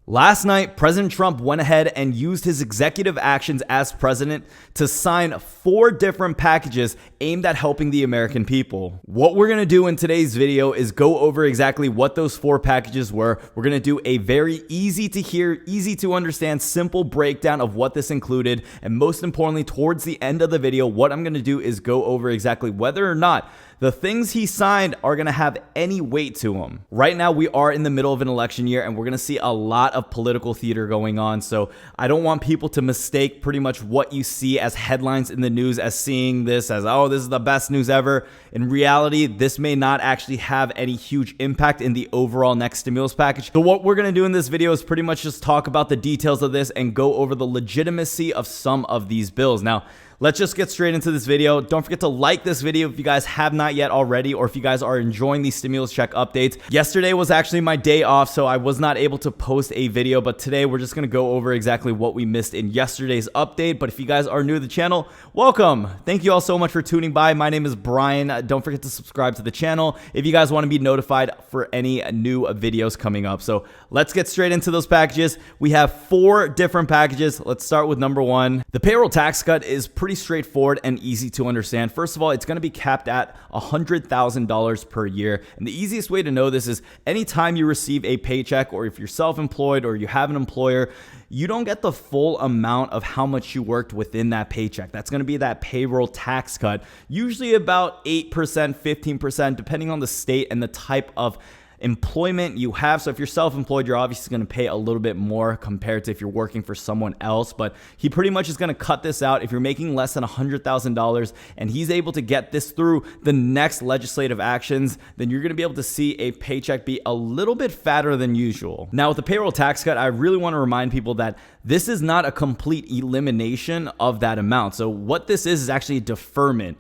Last night, President Trump went ahead and used his executive actions as president to sign 4 different packages aimed at helping the American people. What we're going to do in today's video is go over exactly what those 4 packages were. We're going to do a very easy to hear, easy to understand, simple breakdown of what this included. And most importantly, towards the end of the video, what I'm going to do is go over exactly whether or not the things he signed are going to have any weight to him. Right now, we are in the middle of an election year, and we're going to see a lot of political theater going on. So I don't want people to mistake pretty much what you see as headlines in the news as seeing this as, oh, this is the best news ever. In reality, this may not actually have any huge impact in the overall next stimulus package. So what we're going to do in this video is pretty much just talk about the details of this and go over the legitimacy of some of these bills. Now, let's just get straight into this video. Don't forget to like this video if you guys have not yet already, or if you guys are enjoying these stimulus check updates. Yesterday was actually my day off, so I was not able to post a video, but today we're just going to go over exactly what we missed in yesterday's update. But if you guys are new to the channel, welcome. Thank you all so much for tuning by. My name is Brian. Don't forget to subscribe to the channel if you guys want to be notified for any new videos coming up. So let's get straight into those packages. We have 4 different packages. Let's start with number 1. The payroll tax cut is pretty straightforward and easy to understand. First of all, it's going to be capped at $100,000 per year. And the easiest way to know this is anytime you receive a paycheck, or if you're self-employed or you have an employer, you don't get the full amount of how much you worked within that paycheck. That's going to be that payroll tax cut, usually about 8%, 15%, depending on the state and the type of employment you have. So if you're self-employed, you're obviously going to pay a little bit more compared to if you're working for someone else, but he pretty much is going to cut this out if you're making less than $100,000, and he's able to get this through the next legislative actions. Then you're going to be able to see a paycheck be a little bit fatter than usual. Now, with the payroll tax cut, I really want to remind people that this is not a complete elimination of that amount. So what this is actually a deferment.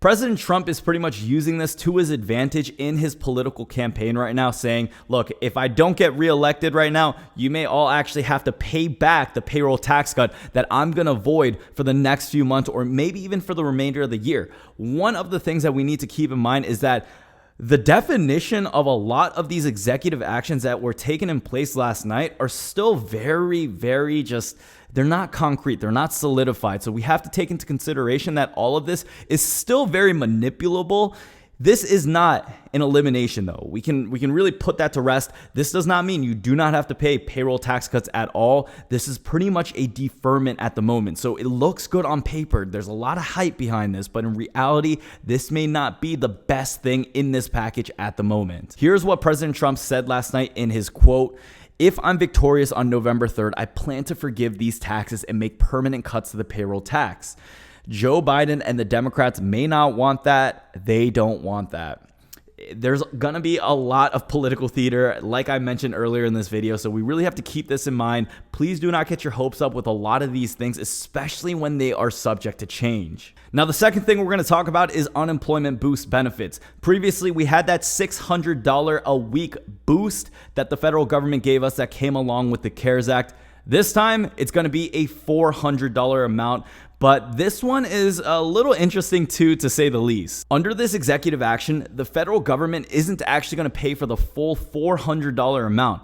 President Trump is pretty much using this to his advantage in his political campaign right now, saying, look, if I don't get reelected right now, you may all actually have to pay back the payroll tax cut that I'm going to void for the next few months, or maybe even for the remainder of the year. One of the things that we need to keep in mind is that the definition of a lot of these executive actions that were taken in place last night are still very, very they're not concrete. They're not solidified. So we have to take into consideration that all of this is still very manipulable. This is not an elimination, though. We can really put that to rest. This does not mean you do not have to pay payroll tax cuts at all. This is pretty much a deferment at the moment. So it looks good on paper. There's a lot of hype behind this, but in reality, this may not be the best thing in this package at the moment. Here's what President Trump said last night in his quote. If I'm victorious on November 3rd, I plan to forgive these taxes and make permanent cuts to the payroll tax. Joe Biden and the Democrats may not want that. They don't want that. There's going to be a lot of political theater, like I mentioned earlier in this video, so we really have to keep this in mind. Please do not get your hopes up with a lot of these things, especially when they are subject to change. Now, the second thing we're going to talk about is unemployment boost benefits. Previously, we had that $600 a week boost that the federal government gave us that came along with the CARES Act. This time, it's going to be a $400 amount. But this one is a little interesting too, to say the least. Under this executive action, the federal government isn't actually going to pay for the full $400 amount.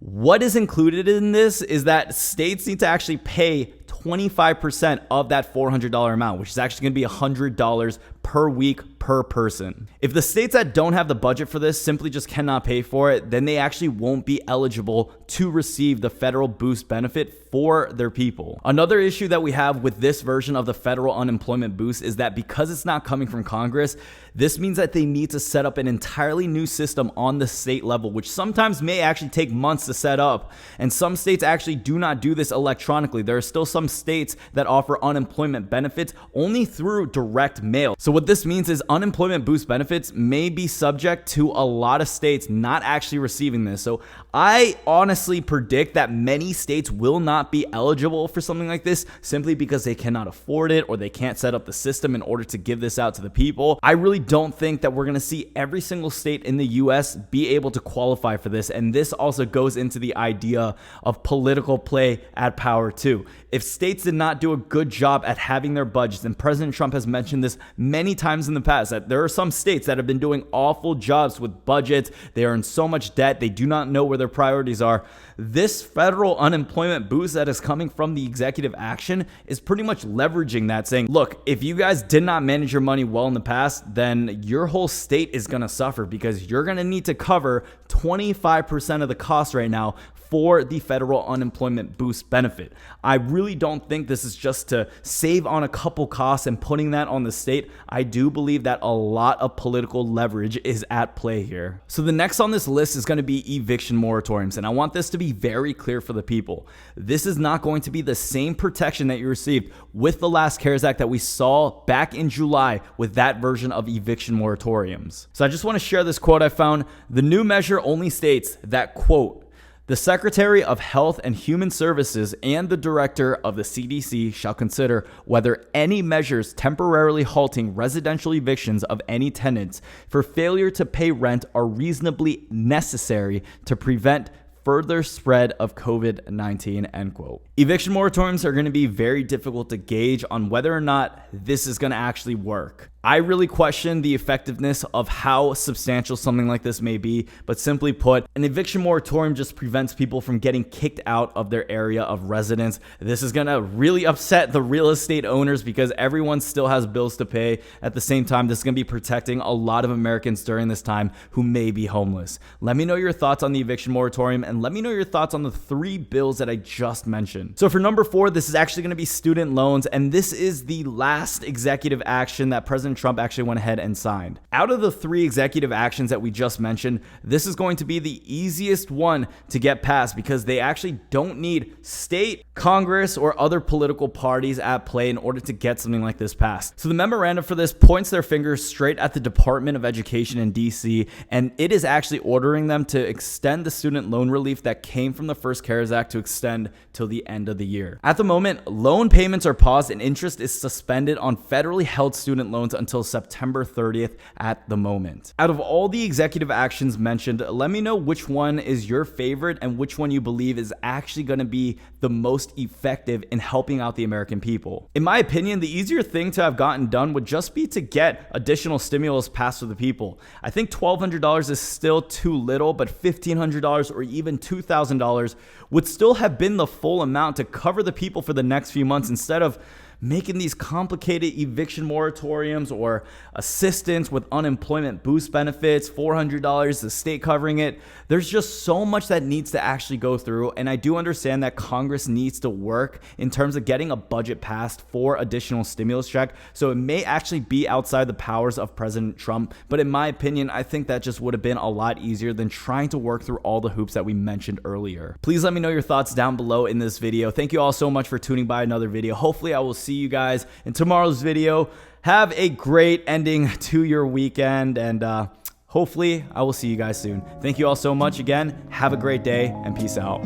What is included in this is that states need to actually pay 25% of that $400 amount, which is actually going to be $100 per week per person. If the states that don't have the budget for this simply just cannot pay for it, then they actually won't be eligible to receive the federal boost benefit for their people. Another issue that we have with this version of the federal unemployment boost is that because it's not coming from Congress, this means that they need to set up an entirely new system on the state level, which sometimes may actually take months to set up. And some states actually do not do this electronically. There are still some states that offer unemployment benefits only through direct mail. So what this means is unemployment boost benefits may be subject to a lot of states not actually receiving this. So I honestly predict that many states will not be eligible for something like this simply because they cannot afford it, or they can't set up the system in order to give this out to the people. I really don't think that we're going to see every single state in the US be able to qualify for this. And this also goes into the idea of political play at power too. If states did not do a good job at having their budgets, and President Trump has mentioned this many many times in the past that there are some states that have been doing awful jobs with budgets. They are in so much debt. They do not know where their priorities are. This federal unemployment boost that is coming from the executive action is pretty much leveraging that, saying, look, if you guys did not manage your money well in the past, then your whole state is going to suffer because you're going to need to cover 25% of the cost right now for the federal unemployment boost benefit. I really don't think this is just to save on a couple costs and putting that on the state. I do believe that a lot of political leverage is at play here. So the next on this list is going to be eviction moratoriums, and I want this to be very clear for the people. This is not going to be the same protection that you received with the last CARES Act that we saw back in July with that version of eviction moratoriums. So I just want to share this quote I found. The new measure only states that, quote, the Secretary of Health and Human Services and the Director of the CDC shall consider whether any measures temporarily halting residential evictions of any tenants for failure to pay rent are reasonably necessary to prevent further spread of COVID-19, end quote. Eviction moratoriums are going to be very difficult to gauge on whether or not this is going to actually work. I really question the effectiveness of how substantial something like this may be, but simply put, an eviction moratorium just prevents people from getting kicked out of their area of residence. This is going to really upset the real estate owners because everyone still has bills to pay. At the same time, this is going to be protecting a lot of Americans during this time who may be homeless. Let me know your thoughts on the eviction moratorium and let me know your thoughts on the 3 bills that I just mentioned. So for number 4, this is actually going to be student loans, and this is the last executive action that President Trump actually went ahead and signed. Out of the 3 executive actions that we just mentioned, this is going to be the easiest one to get passed because they actually don't need state, Congress, or other political parties at play in order to get something like this passed. So the memorandum for this points their fingers straight at the Department of Education in DC, and it is actually ordering them to extend the student loan relief that came from the first CARES Act to extend till the end of the year. At the moment, loan payments are paused and interest is suspended on federally held student loans until September 30th at the moment. Out of all the executive actions mentioned, let me know which one is your favorite and which one you believe is actually going to be the most effective in helping out the American people. In my opinion, the easier thing to have gotten done would just be to get additional stimulus passed to the people. I think $1,200 is still too little, but $1,500 or even $2,000 would still have been the full amount to cover the people for the next few months instead of making these complicated eviction moratoriums or assistance with unemployment boost benefits, $400, the state covering it. There's just so much that needs to actually go through, and I do understand that Congress needs to work in terms of getting a budget passed for additional stimulus check, so it may actually be outside the powers of President Trump, but in my opinion, I think that just would have been a lot easier than trying to work through all the hoops that we mentioned earlier. Please let me know your thoughts down below in this video. Thank you all so much for tuning by another video. Hopefully I will see you guys in tomorrow's video. Have a great ending to your weekend, and hopefully I will see you guys soon. Thank you all so much again. Have a great day and peace out.